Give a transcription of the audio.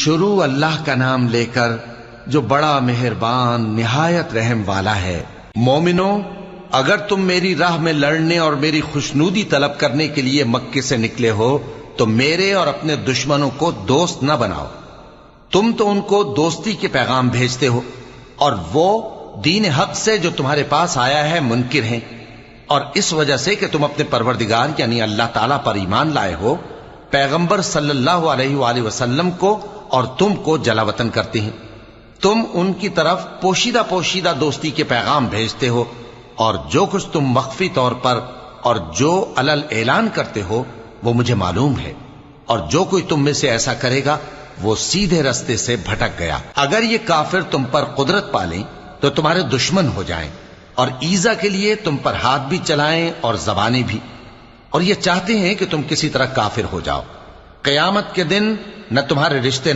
شروع اللہ کا نام لے کر جو بڑا مہربان نہایت رحم والا ہے۔ مومنو، اگر تم میری راہ میں لڑنے اور میری خوشنودی طلب کرنے کے لیے مکے سے نکلے ہو تو میرے اور اپنے دشمنوں کو دوست نہ بناؤ۔ تم تو ان کو دوستی کے پیغام بھیجتے ہو اور وہ دین حق سے جو تمہارے پاس آیا ہے منکر ہیں، اور اس وجہ سے کہ تم اپنے پروردگار یعنی اللہ تعالیٰ پر ایمان لائے ہو، پیغمبر صلی اللہ علیہ وآلہ وسلم کو اور تم کو جلا وطن کرتے ہیں۔ تم ان کی طرف پوشیدہ پوشیدہ دوستی کے پیغام بھیجتے ہو، اور جو کچھ تم مخفی طور پر اور جو علل اعلان کرتے ہو وہ مجھے معلوم ہے، اور جو کوئی تم میں سے ایسا کرے گا وہ سیدھے رستے سے بھٹک گیا۔ اگر یہ کافر تم پر قدرت پالیں تو تمہارے دشمن ہو جائیں، اور ایذا کے لیے تم پر ہاتھ بھی چلائیں اور زبانیں بھی، اور یہ چاہتے ہیں کہ تم کسی طرح کافر ہو جاؤ۔ قیامت کے دن نہ تمہارے رشتے